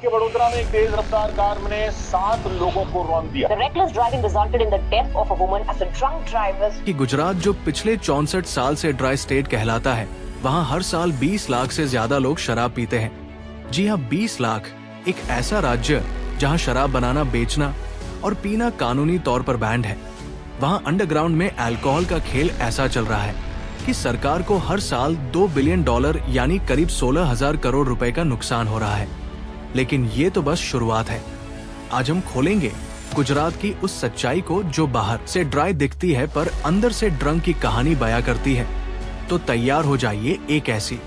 के वडोदरा में एक तेज रफ्तार कार ने 7 लोगों को रौंद दिया। The reckless driving resulted in the death of a woman as a drunk driver. कि गुजरात जो पिछले 64 साल से ड्राई स्टेट कहलाता है, वहाँ हर साल 20 लाख से ज्यादा लोग शराब पीते हैं। जी हाँ, 20 लाख। एक ऐसा राज्य जहाँ शराब बनाना, बेचना और पीना कानूनी तौर पर बैंड है। वहाँ अंडरग्राउंड में अल्कोहल का खेल ऐसा चल रहा है कि सरकार को हर साल $2 बिलियन यानी करीब 16,000 करोड़ रुपए का नुकसान हो रहा है। लेकिन ये तो बस शुरुआत है। आज हम खोलेंगे गुजरात की उस सच्चाई को जो बाहर से ड्राई दिखती है पर अंदर से ड्रंक की कहानी बयां करती है। तो तैयार हो जाइए एक ऐसी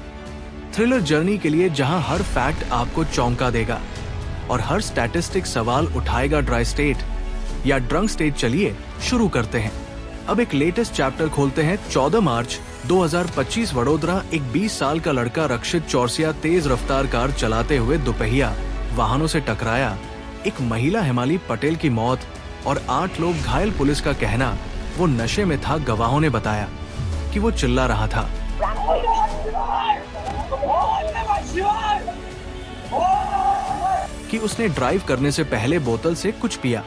थ्रिलर जर्नी के लिए जहां हर फैक्ट आपको चौंका देगा और हर स्टैटिस्टिक सवाल उठाएगा ड्राई स्टेट या ड्रंक स्टेट। चलिए शुरू करते हैं। अब एक लेटेस्ट चैप्टर खोलते हैं। 14 मार्च 2025 वडोदरा। एक 20 साल का लड़का रक्षित चौरसिया तेज रफ्तार कार चलाते हुए दोपहिया वाहनों से टकराया। एक महिला हिमाली पटेल की मौत और 8 लोग घायल। पुलिस का कहना वो नशे में था। गवाहों ने बताया कि वो चिल्ला रहा था कि उसने ड्राइव करने से पहले बोतल से कुछ पिया।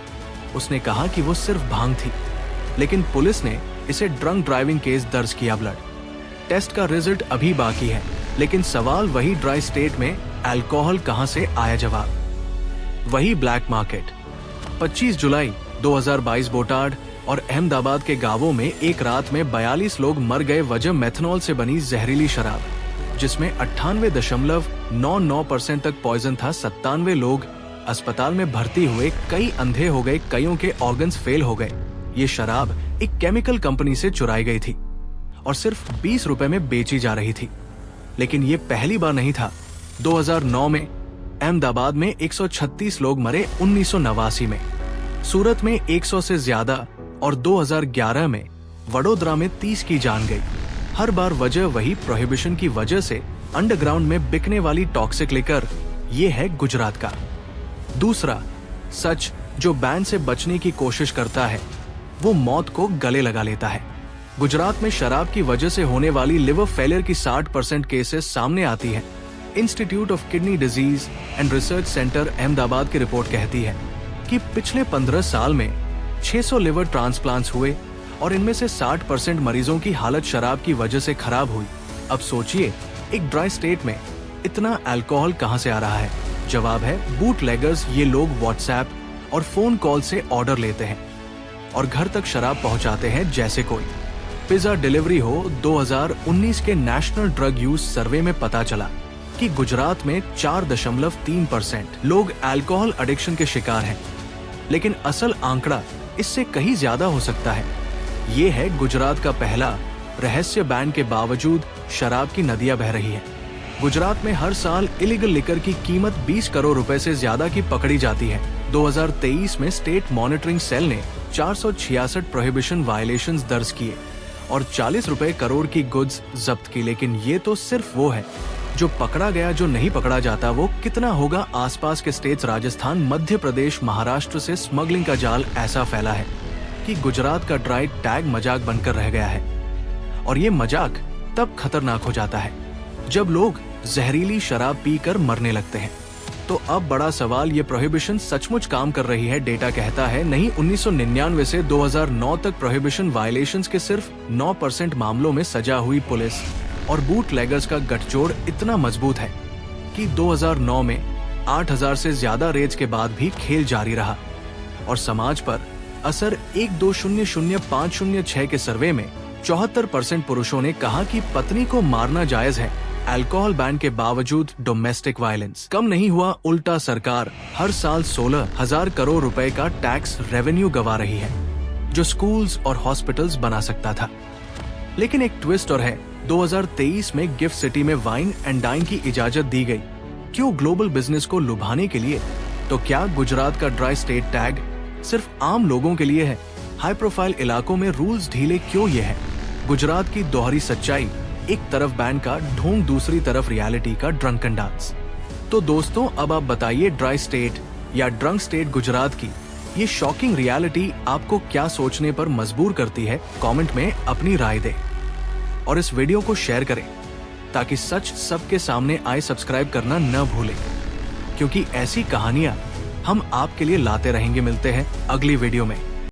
उसने कहा कि वो सिर्फ भांग थी, लेकिन पुलिस ने इसे ड्रंक ड्राइविंग केस दर्ज किया। ब्लड टेस्ट का रिजल्ट अभी बाकी है, लेकिन सवाल वही ड्राई स्टेट में अल्कोहल कहां से आया। जवाब वही ब्लैक मार्केट। 25 जुलाई 2022 बोटाड और अहमदाबाद के गांवों में एक रात में 42 लोग मर गए। वजह मेथनॉल से बनी जहरीली शराब, जिसमें 98.99% तक पॉइजन था। 97 लोग अस्पताल में भर्ती हुए। कई अंधे हो गए, कईयों के ऑर्गन्स फेल हो गए। ये शराब एक केमिकल कंपनी से चुराई गई थी और सिर्फ 20 रुपए में बेची जा रही थी। लेकिन ये पहली बार नहीं था। 2009 में अहमदाबाद में 136 लोग मरे। 1989 में सूरत में 100 से ज्यादा और 2011 में वडोदरा में 30 की जान गई। हर बार वजह वही, प्रोहिबिशन की वजह से अंडरग्राउंड में बिकने वाली टॉक्सिक लिकर। ये है गुजरात का दूसरा सच जो बैन से बचने की कोशिश करता है, वो मौत को गले लगा लेता है। गुजरात में शराब की वजह से होने वाली लिवर फेलियर की 60% केसेस सामने आती है। Institute of kidney disease and research centre Ahmedabad की रिपोर्ट कहती है कि पिछले 15 साल में 600 लिवर ट्रांसप्लांट्स हुए और इनमें से 60% मरीजों की हालत शराब की वजह से खराब हुई। अब सोचिए, एक ड्राई स्टेट में इतना अल्कोहल कहां से आ रहा है? जवाब है बूटलेगर्स। ये लोग व्हाट्सएप और फोन कॉल से ऑर्डर लेते हैं और घर तक शराब पहुंचाते हैं जैसे कोई पिज्जा डिलीवरी हो। 2019 के नेशनल ड्रग यूज सर्वे में पता चला कि गुजरात में 4.3% लोग अल्कोहल एडिक्शन के शिकार हैं। लेकिन असल आंकड़ा इससे कहीं ज्यादा हो सकता है। ये है गुजरात का पहला रहस्य बैन के बावजूद शराब की नदियां बह रही है। गुजरात में हर साल इलीगल लिकर की कीमत 20 करोड़ रुपए से ज्यादा की पकड़ी जाती है। 2023 में स्टेट मॉनिटरिंग सेल ने 466 प्रोहिबिशन वायलेशंस दर्ज किए और 40 रुपए करोड़ की गुड्स जब्त की। लेकिन ये तो सिर्फ वो है जो पकड़ा गया। जो नहीं पकड़ा जाता वो कितना होगा। आसपास के स्टेट्स राजस्थान, मध्य प्रदेश, महाराष्ट्र से स्मगलिंग का जाल ऐसा फैला है कि गुजरात का ड्राई टैग मजाक बनकर रह गया है। और ये मजाक तब खतरनाक हो जाता है जब लोग जहरीली शराब पीकर मरने लगते हैं। तो अब बड़ा सवाल, ये प्रोहिबिशन सचमुच काम कर रही है? डेटा कहता है नहीं। 1999 से 2009 तक प्रोहिबिशन वायलेशंस के सिर्फ 9% मामलों में सजा हुई। पुलिस और बूटलेगर्स का गठजोड़ इतना मजबूत है कि 2009 में 8,000 से ज्यादा रेड्स के बाद भी खेल जारी रहा। और समाज पर असर 1-2-0-0-506 के सर्वे में 74% पुरुषों ने कहा कि पत्नी को मारना जायज है। अल्कोहल बैन के बावजूद डोमेस्टिक वायलेंस कम नहीं हुआ, उल्टा सरकार हर साल 16,000 करोड़ रुपए का टैक्स रेवेन्यू गवा रही है, जो स्कूल्स और हॉस्पिटल्स बना सकता था। लेकिन एक ट्विस्ट और है। 2023 में गिफ्ट सिटी में वाइन एंड डाइन की इजाजत दी गई। क्यों? ग्लोबल बिजनेस को लुभाने के लिए। तो क्या गुजरात का ड्राई स्टेट टैग सिर्फ आम लोगों के लिए है? हाई प्रोफाइल इलाकों में रूल्स ढीले क्यों? ये है गुजरात की दोहरी सच्चाई। एक तरफ बैन का ढोंग, दूसरी तरफ रियलिटी का ड्रंकन डांस। तो दोस्तों, अब आप बताइए, ड्राई स्टेट या ड्रंक स्टेट गुजरात की ये शॉकिंग रियलिटी आपको क्या सोचने पर मजबूर करती है? कमेंट में अपनी राय दें और इस वीडियो को शेयर करें ताकि सच सबके सामने आए। सब्सक्राइब करना न भूलें, क्योंकि ऐसी कहानियां हम आपके लिए लाते रहेंगे। मिलते हैं अगली वीडियो में।